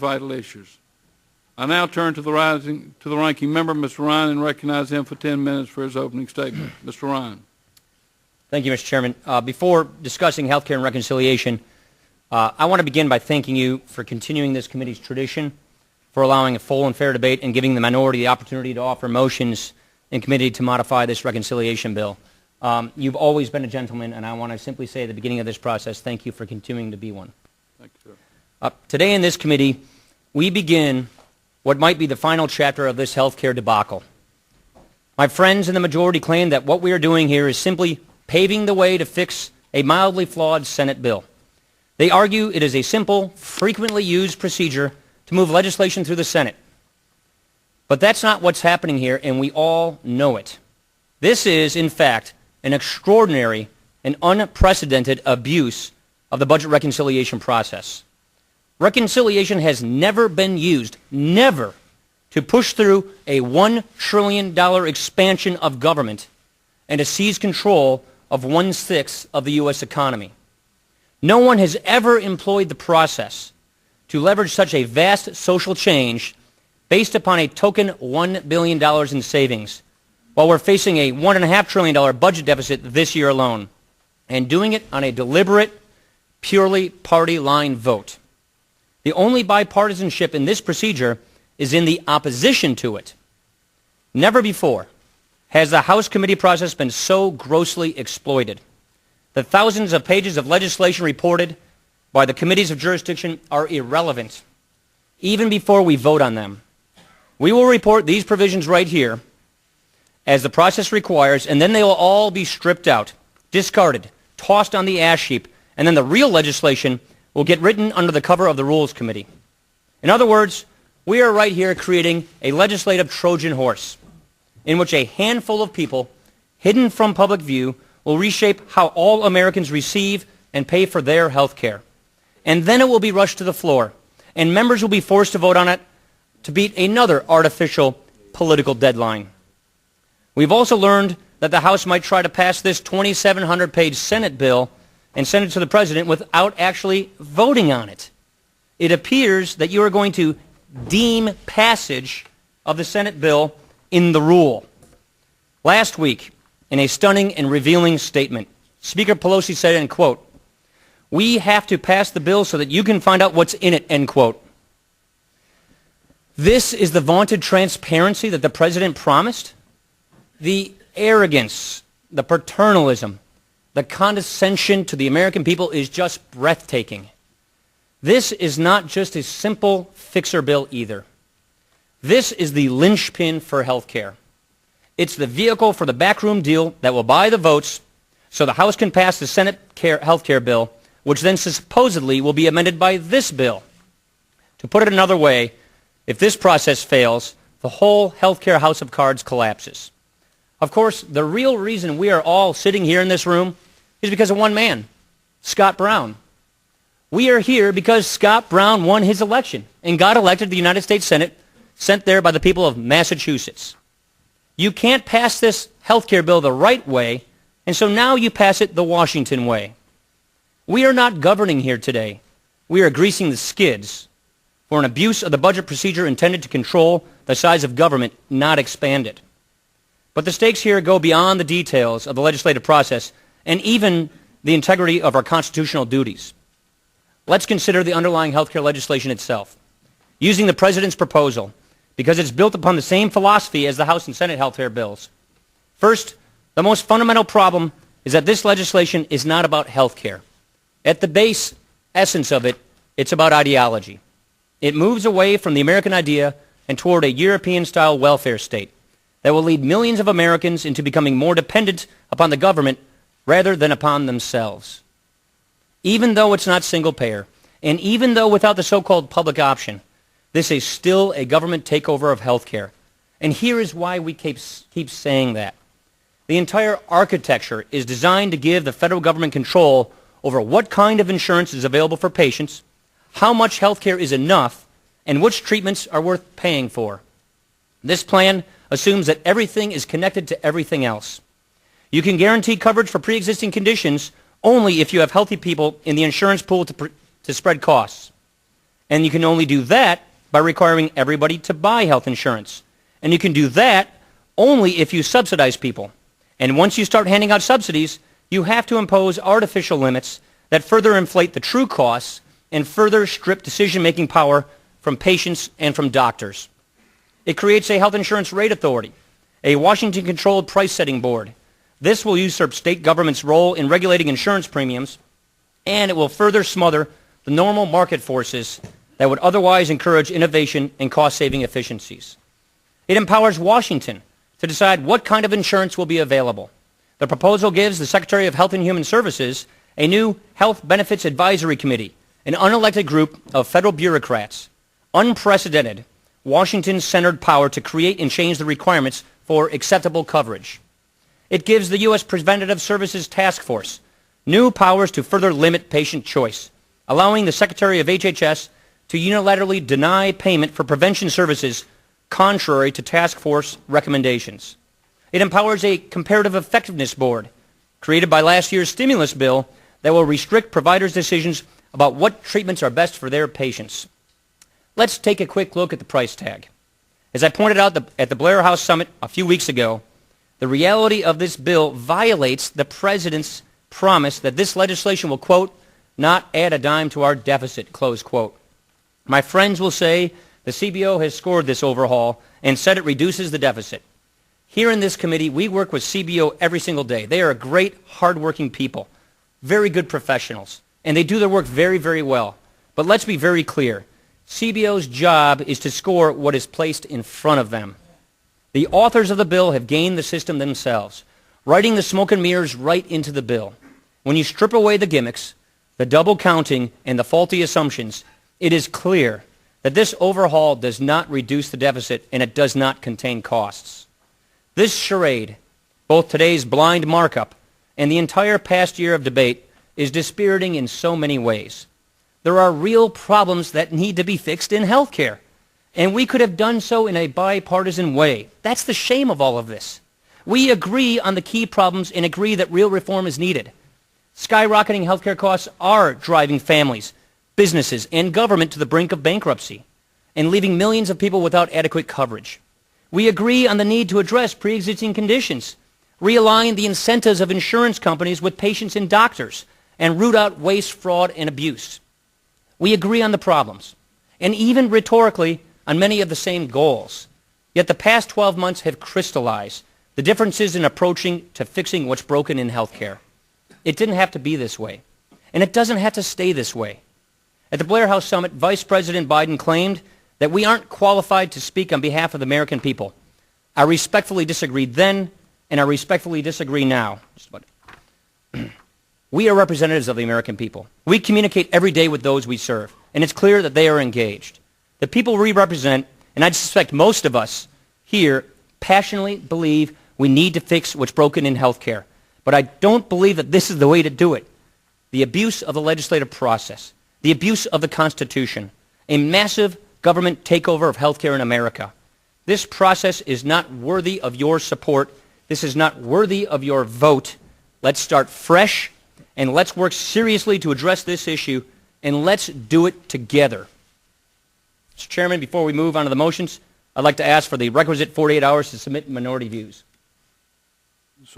vital issues. I now turn to the ranking member, Mr. Ryan, and recognize him for 10 minutes for his opening statement. Mr. Ryan. Thank you, Mr. Chairman. Before discussing health care and reconciliation, I want to begin by thanking you for continuing this committee's tradition, for allowing a full and fair debate and giving the minority the opportunity to offer motions in committee to modify this reconciliation bill. You've always been a gentleman, and I want to simply say at the beginning of this process, thank you for continuing to be one. Thank you, sir. Today in this committee, we begin what might be the final chapter of this health care debacle. My friends in the majority claim that what we are doing here is simply paving the way to fix a mildly flawed Senate bill. They argue it is a simple, frequently used procedure to move legislation through the Senate. But that's not what's happening here, and we all know it. This is, in fact, an extraordinary and unprecedented abuse of the budget reconciliation process. Reconciliation has never been used, never, to push through a $1 trillion expansion of government and to seize control of 1/6 of the U.S. economy. No one has ever employed the process to leverage such a vast social change based upon a token $1 billion in savings, while we're facing a $1.5 trillion budget deficit this year alone, and doing it on a deliberate, purely party line vote. The only bipartisanship in this procedure is in the opposition to it. Never before has the House committee process been so grossly exploited. The thousands of pages of legislation reported by the committees of jurisdiction are irrelevant, even before we vote on them. We will report these provisions right here as the process requires, and then they will all be stripped out, discarded, tossed on the ash heap, and then the real legislation will get written under the cover of the Rules Committee. In other words, we are right here creating a legislative Trojan horse in which a handful of people, hidden from public view, will reshape how all Americans receive and pay for their health care. And then it will be rushed to the floor, and members will be forced to vote on it to beat another artificial political deadline. We've also learned that the House might try to pass this 2,700-page Senate bill and send it to the President without actually voting on it. It appears that you are going to deem passage of the Senate bill in the rule. Last week, in a stunning and revealing statement, Speaker Pelosi said, and quote, "We have to pass the bill so that you can find out what's in it," end quote. This is the vaunted transparency that the President promised? The arrogance, the paternalism, the condescension to the American people is just breathtaking. This is not just a simple fixer bill either. This is the linchpin for health care. It's the vehicle for the backroom deal that will buy the votes so the House can pass the Senate health care bill, which then supposedly will be amended by this bill. To put it another way, if this process fails, the whole health care house of cards collapses. Of course, the real reason we are all sitting here in this room is because of one man, Scott Brown. We are here because Scott Brown won his election and got elected to the United States Senate, sent there by the people of Massachusetts. You can't pass this health care bill the right way, and so now you pass it the Washington way. We are not governing here today. We are greasing the skids for an abuse of the budget procedure intended to control the size of government, not expand it. But the stakes here go beyond the details of the legislative process and even the integrity of our constitutional duties. Let's consider the underlying health care legislation itself. Using the President's proposal, because it's built upon the same philosophy as the House and Senate health care bills. First, the most fundamental problem is that this legislation is not about health care. At the base essence of it, it's about ideology. It moves away from the American idea and toward a European-style welfare state that will lead millions of Americans into becoming more dependent upon the government rather than upon themselves. Even though it's not single-payer, and even though without the so-called public option, this is still a government takeover of health care. And here is why we keep saying that. The entire architecture is designed to give the federal government control over what kind of insurance is available for patients, how much health care is enough, and which treatments are worth paying for. This plan assumes that everything is connected to everything else. You can guarantee coverage for pre-existing conditions only if you have healthy people in the insurance pool to spread costs. And you can only do that by requiring everybody to buy health insurance. And you can do that only if you subsidize people. And once you start handing out subsidies, you have to impose artificial limits that further inflate the true costs and further strip decision-making power from patients and from doctors. It creates a health insurance rate authority, a Washington-controlled price-setting board. This will usurp state government's role in regulating insurance premiums, and it will further smother the normal market forces that would otherwise encourage innovation and cost-saving efficiencies. It empowers Washington to decide what kind of insurance will be available. The proposal gives the Secretary of Health and Human Services a new Health Benefits Advisory Committee, an unelected group of federal bureaucrats, unprecedented Washington-centered power to create and change the requirements for acceptable coverage. It gives the U.S. Preventative Services Task Force new powers to further limit patient choice, allowing the Secretary of HHS to unilaterally deny payment for prevention services contrary to task force recommendations. It empowers a comparative effectiveness board created by last year's stimulus bill that will restrict providers' decisions about what treatments are best for their patients. Let's take a quick look at the price tag. As I pointed out at the Blair House Summit a few weeks ago, the reality of this bill violates the President's promise that this legislation will, quote, not add a dime to our deficit, close quote. My friends will say the CBO has scored this overhaul and said it reduces the deficit. Here in this committee, we work with CBO every single day. They are great, hardworking people, very good professionals, and they do their work very, very well. But let's be very clear. CBO's job is to score what is placed in front of them. The authors of the bill have gamed the system themselves, writing the smoke and mirrors right into the bill. When you strip away the gimmicks, the double counting, and the faulty assumptions, it is clear that this overhaul does not reduce the deficit and it does not contain costs. This charade, both today's blind markup and the entire past year of debate, is dispiriting in so many ways. There are real problems that need to be fixed in health care, and we could have done so in a bipartisan way. That's the shame of all of this. We agree on the key problems and agree that real reform is needed. Skyrocketing healthcare costs are driving families, businesses, and government to the brink of bankruptcy and leaving millions of people without adequate coverage. We agree on the need to address pre-existing conditions, realign the incentives of insurance companies with patients and doctors, and root out waste, fraud, and abuse. We agree on the problems, and even rhetorically on many of the same goals. Yet the past 12 months have crystallized the differences in approaching to fixing what's broken in healthcare. It didn't have to be this way, and it doesn't have to stay this way. At the Blair House Summit, Vice President Biden claimed that we aren't qualified to speak on behalf of the American people. I respectfully disagreed then, and I respectfully disagree now. We are representatives of the American people. We communicate every day with those we serve, and it's clear that they are engaged. The people we represent, and I suspect most of us here, passionately believe we need to fix what's broken in healthcare. But I don't believe that this is the way to do it. The abuse of the legislative process, the abuse of the Constitution, a massive government takeover of healthcare in America. This process is not worthy of your support. This is not worthy of your vote. Let's start fresh, and let's work seriously to address this issue, and let's do it together. Mr. Chairman, before we move on to the motions, I'd like to ask for the requisite 48 hours to submit minority views.